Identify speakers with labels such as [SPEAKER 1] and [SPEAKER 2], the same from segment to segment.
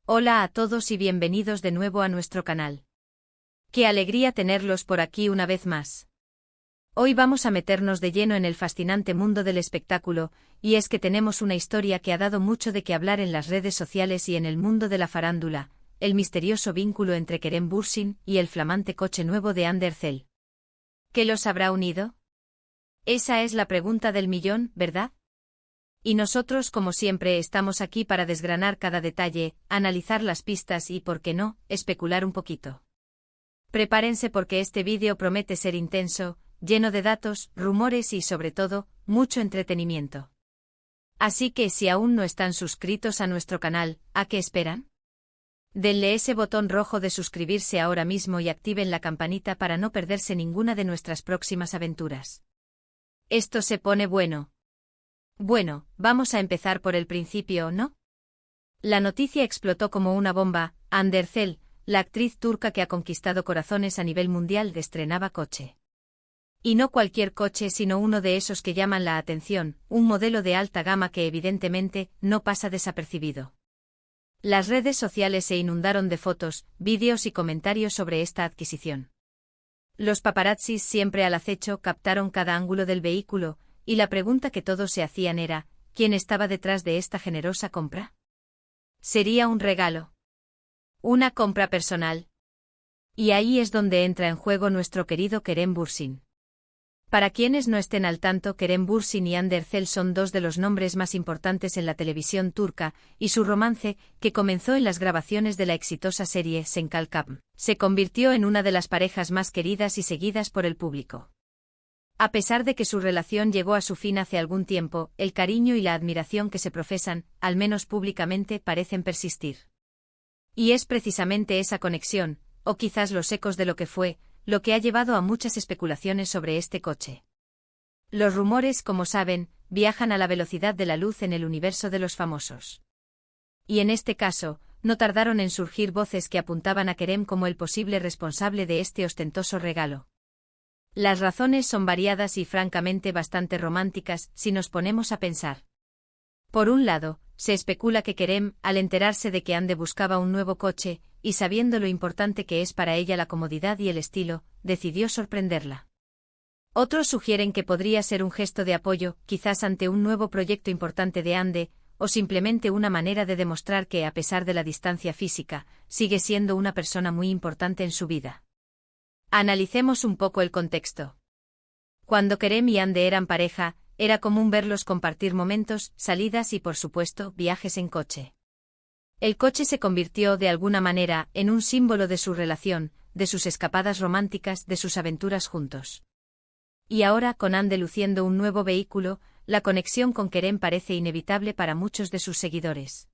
[SPEAKER 1] Hola a todos y bienvenidos de nuevo a nuestro canal. Qué alegría tenerlos por aquí una vez más. Hoy vamos a meternos de lleno en el fascinante mundo del espectáculo, y es que tenemos una historia que ha dado mucho de qué hablar en las redes sociales y en el mundo de la farándula, el misterioso vínculo entre Kerem Bürsin y el flamante coche nuevo de Hande Erçel. ¿Qué los habrá unido? Esa es la pregunta del millón, ¿verdad? Y nosotros, como siempre, estamos aquí para desgranar cada detalle, analizar las pistas y, por qué no, especular un poquito. Prepárense porque este vídeo promete ser intenso, lleno de datos, rumores y, sobre todo, mucho entretenimiento. Así que si aún no están suscritos a nuestro canal, ¿a qué esperan? Denle ese botón rojo de suscribirse ahora mismo y activen la campanita para no perderse ninguna de nuestras próximas aventuras. Esto se pone bueno. Bueno, vamos a empezar por el principio, ¿no? La noticia explotó como una bomba. Hande Erçel, la actriz turca que ha conquistado corazones a nivel mundial, estrenaba coche. Y no cualquier coche, sino uno de esos que llaman la atención, un modelo de alta gama que evidentemente no pasa desapercibido. Las redes sociales se inundaron de fotos, vídeos y comentarios sobre esta adquisición. Los paparazzis, siempre al acecho, captaron cada ángulo del vehículo, y la pregunta que todos se hacían era, ¿quién estaba detrás de esta generosa compra? ¿Sería un regalo? ¿Una compra personal? Y ahí es donde entra en juego nuestro querido Kerem Bürsin. Para quienes no estén al tanto, Kerem Bürsin y Hande Erçel son dos de los nombres más importantes en la televisión turca, y su romance, que comenzó en las grabaciones de la exitosa serie Sen Kalkam, se convirtió en una de las parejas más queridas y seguidas por el público. A pesar de que su relación llegó a su fin hace algún tiempo, el cariño y la admiración que se profesan, al menos públicamente, parecen persistir. Y es precisamente esa conexión, o quizás los ecos de lo que fue, lo que ha llevado a muchas especulaciones sobre este coche. Los rumores, como saben, viajan a la velocidad de la luz en el universo de los famosos. Y en este caso, no tardaron en surgir voces que apuntaban a Kerem como el posible responsable de este ostentoso regalo. Las razones son variadas y francamente bastante románticas si nos ponemos a pensar. Por un lado, se especula que Kerem, al enterarse de que Hande buscaba un nuevo coche, y sabiendo lo importante que es para ella la comodidad y el estilo, decidió sorprenderla. Otros sugieren que podría ser un gesto de apoyo, quizás ante un nuevo proyecto importante de Hande, o simplemente una manera de demostrar que, a pesar de la distancia física, sigue siendo una persona muy importante en su vida. Analicemos un poco el contexto. Cuando Kerem y Hande eran pareja, era común verlos compartir momentos, salidas y, por supuesto, viajes en coche. El coche se convirtió, de alguna manera, en un símbolo de su relación, de sus escapadas románticas, de sus aventuras juntos. Y ahora, con Hande luciendo un nuevo vehículo, la conexión con Kerem parece inevitable para muchos de sus seguidores.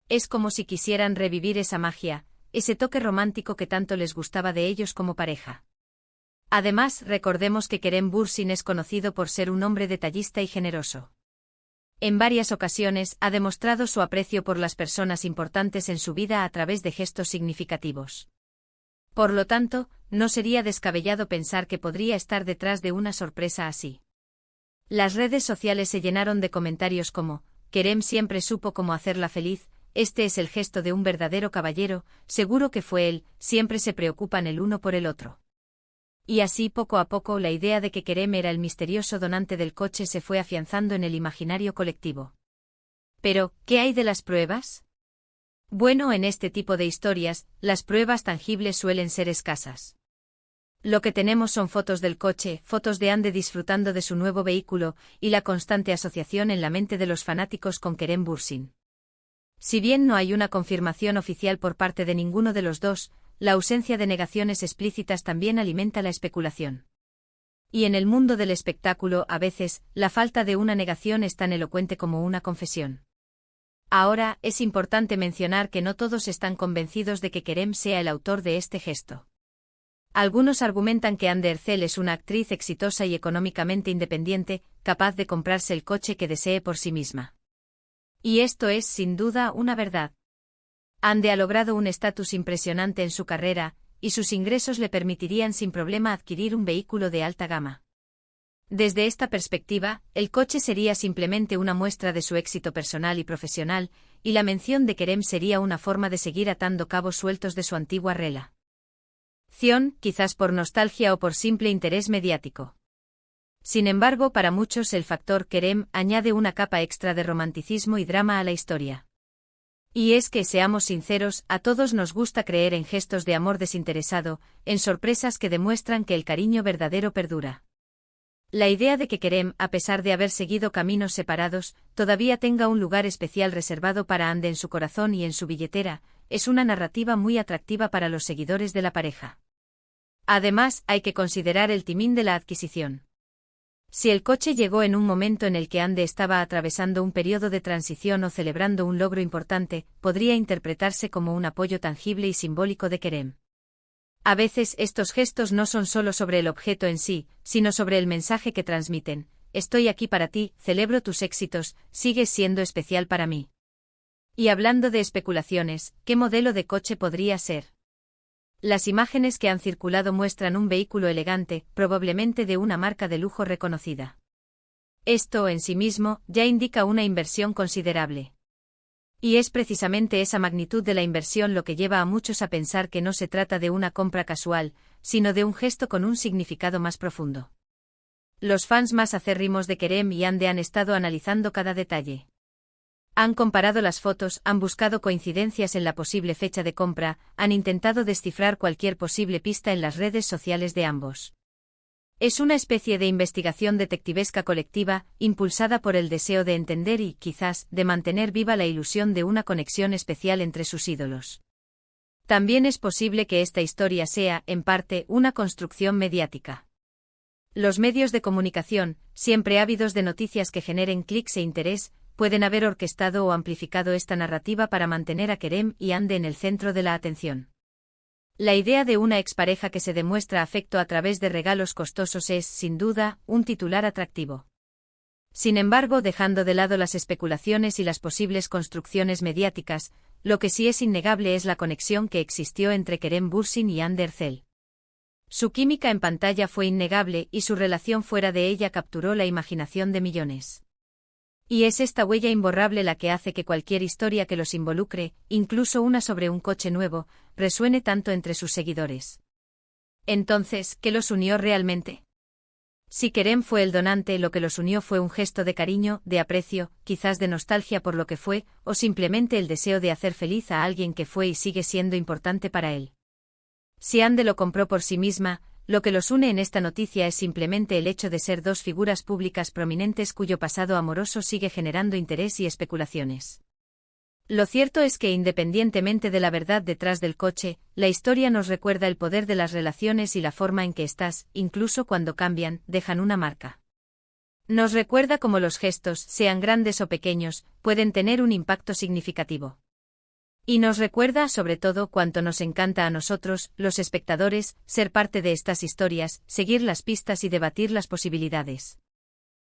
[SPEAKER 1] Es como si quisieran revivir esa magia, ese toque romántico que tanto les gustaba de ellos como pareja. Además, recordemos que Kerem Bürsin es conocido por ser un hombre detallista y generoso. En varias ocasiones ha demostrado su aprecio por las personas importantes en su vida a través de gestos significativos. Por lo tanto, no sería descabellado pensar que podría estar detrás de una sorpresa así. Las redes sociales se llenaron de comentarios como, Kerem siempre supo cómo hacerla feliz, este es el gesto de un verdadero caballero, seguro que fue él, siempre se preocupan el uno por el otro. Y así poco a poco la idea de que Kerem era el misterioso donante del coche se fue afianzando en el imaginario colectivo. Pero, ¿qué hay de las pruebas? Bueno, en este tipo de historias, las pruebas tangibles suelen ser escasas. Lo que tenemos son fotos del coche, fotos de Hande disfrutando de su nuevo vehículo, y la constante asociación en la mente de los fanáticos con Kerem Bürsin. Si bien no hay una confirmación oficial por parte de ninguno de los dos, la ausencia de negaciones explícitas también alimenta la especulación. Y en el mundo del espectáculo, a veces, la falta de una negación es tan elocuente como una confesión. Ahora, es importante mencionar que no todos están convencidos de que Kerem sea el autor de este gesto. Algunos argumentan que Hande Erçel es una actriz exitosa y económicamente independiente, capaz de comprarse el coche que desee por sí misma. Y esto es, sin duda, una verdad. Hande ha logrado un estatus impresionante en su carrera, y sus ingresos le permitirían sin problema adquirir un vehículo de alta gama. Desde esta perspectiva, el coche sería simplemente una muestra de su éxito personal y profesional, y la mención de Kerem sería una forma de seguir atando cabos sueltos de su antigua relación, quizás por nostalgia o por simple interés mediático. Sin embargo, para muchos el factor Kerem añade una capa extra de romanticismo y drama a la historia. Y es que, seamos sinceros, a todos nos gusta creer en gestos de amor desinteresado, en sorpresas que demuestran que el cariño verdadero perdura. La idea de que Kerem, a pesar de haber seguido caminos separados, todavía tenga un lugar especial reservado para Hande en su corazón y en su billetera, es una narrativa muy atractiva para los seguidores de la pareja. Además, hay que considerar el timing de la adquisición. Si el coche llegó en un momento en el que Hande estaba atravesando un periodo de transición o celebrando un logro importante, podría interpretarse como un apoyo tangible y simbólico de Kerem. A veces estos gestos no son solo sobre el objeto en sí, sino sobre el mensaje que transmiten: estoy aquí para ti, celebro tus éxitos, sigues siendo especial para mí. Y hablando de especulaciones, ¿qué modelo de coche podría ser? Las imágenes que han circulado muestran un vehículo elegante, probablemente de una marca de lujo reconocida. Esto, en sí mismo, ya indica una inversión considerable. Y es precisamente esa magnitud de la inversión lo que lleva a muchos a pensar que no se trata de una compra casual, sino de un gesto con un significado más profundo. Los fans más acérrimos de Kerem y Hande han estado analizando cada detalle. Han comparado las fotos, han buscado coincidencias en la posible fecha de compra, han intentado descifrar cualquier posible pista en las redes sociales de ambos. Es una especie de investigación detectivesca colectiva, impulsada por el deseo de entender y, quizás, de mantener viva la ilusión de una conexión especial entre sus ídolos. También es posible que esta historia sea, en parte, una construcción mediática. Los medios de comunicación, siempre ávidos de noticias que generen clics e interés, pueden haber orquestado o amplificado esta narrativa para mantener a Kerem y Hande en el centro de la atención. La idea de una expareja que se demuestra afecto a través de regalos costosos es, sin duda, un titular atractivo. Sin embargo, dejando de lado las especulaciones y las posibles construcciones mediáticas, lo que sí es innegable es la conexión que existió entre Kerem Bürsin y Hande Erçel. Su química en pantalla fue innegable y su relación fuera de ella capturó la imaginación de millones. Y es esta huella imborrable la que hace que cualquier historia que los involucre, incluso una sobre un coche nuevo, resuene tanto entre sus seguidores. Entonces, ¿qué los unió realmente? Si Kerem fue el donante, lo que los unió fue un gesto de cariño, de aprecio, quizás de nostalgia por lo que fue, o simplemente el deseo de hacer feliz a alguien que fue y sigue siendo importante para él. Si Hande lo compró por sí misma, lo que los une en esta noticia es simplemente el hecho de ser dos figuras públicas prominentes cuyo pasado amoroso sigue generando interés y especulaciones. Lo cierto es que, independientemente de la verdad detrás del coche, la historia nos recuerda el poder de las relaciones y la forma en que estas, incluso cuando cambian, dejan una marca. Nos recuerda cómo los gestos, sean grandes o pequeños, pueden tener un impacto significativo. Y nos recuerda, sobre todo, cuánto nos encanta a nosotros, los espectadores, ser parte de estas historias, seguir las pistas y debatir las posibilidades.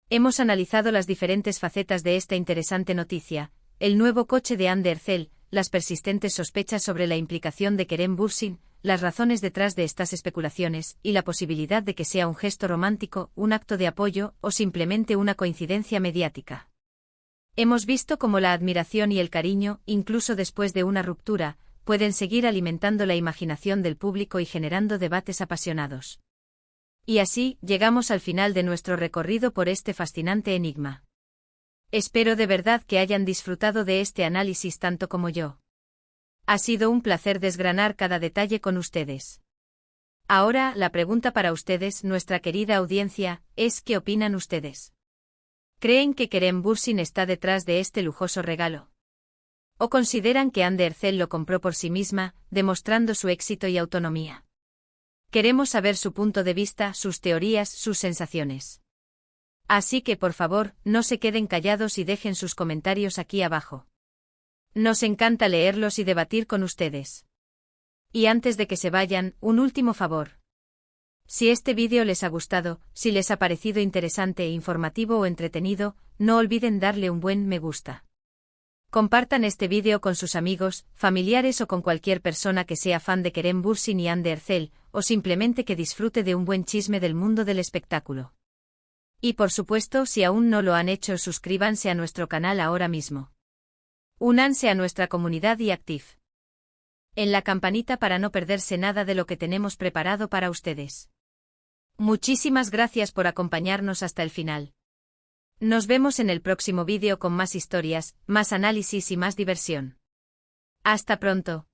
[SPEAKER 1] Hemos analizado las diferentes facetas de esta interesante noticia: el nuevo coche de Hande Erçel, las persistentes sospechas sobre la implicación de Kerem Bürsin, las razones detrás de estas especulaciones, y la posibilidad de que sea un gesto romántico, un acto de apoyo, o simplemente una coincidencia mediática. Hemos visto cómo la admiración y el cariño, incluso después de una ruptura, pueden seguir alimentando la imaginación del público y generando debates apasionados. Y así, llegamos al final de nuestro recorrido por este fascinante enigma. Espero de verdad que hayan disfrutado de este análisis tanto como yo. Ha sido un placer desgranar cada detalle con ustedes. Ahora, la pregunta para ustedes, nuestra querida audiencia, es: ¿qué opinan ustedes? ¿Creen que Kerem Bürsin está detrás de este lujoso regalo? ¿O consideran que Hande Erçel lo compró por sí misma, demostrando su éxito y autonomía? Queremos saber su punto de vista, sus teorías, sus sensaciones. Así que, por favor, no se queden callados y dejen sus comentarios aquí abajo. Nos encanta leerlos y debatir con ustedes. Y antes de que se vayan, un último favor. Si este vídeo les ha gustado, si les ha parecido interesante, informativo o entretenido, no olviden darle un buen me gusta. Compartan este vídeo con sus amigos, familiares o con cualquier persona que sea fan de Kerem Bürsin y Hande Erçel, o simplemente que disfrute de un buen chisme del mundo del espectáculo. Y por supuesto, si aún no lo han hecho, suscríbanse a nuestro canal ahora mismo. Únanse a nuestra comunidad y activ en la campanita para no perderse nada de lo que tenemos preparado para ustedes. Muchísimas gracias por acompañarnos hasta el final. Nos vemos en el próximo vídeo con más historias, más análisis y más diversión. Hasta pronto.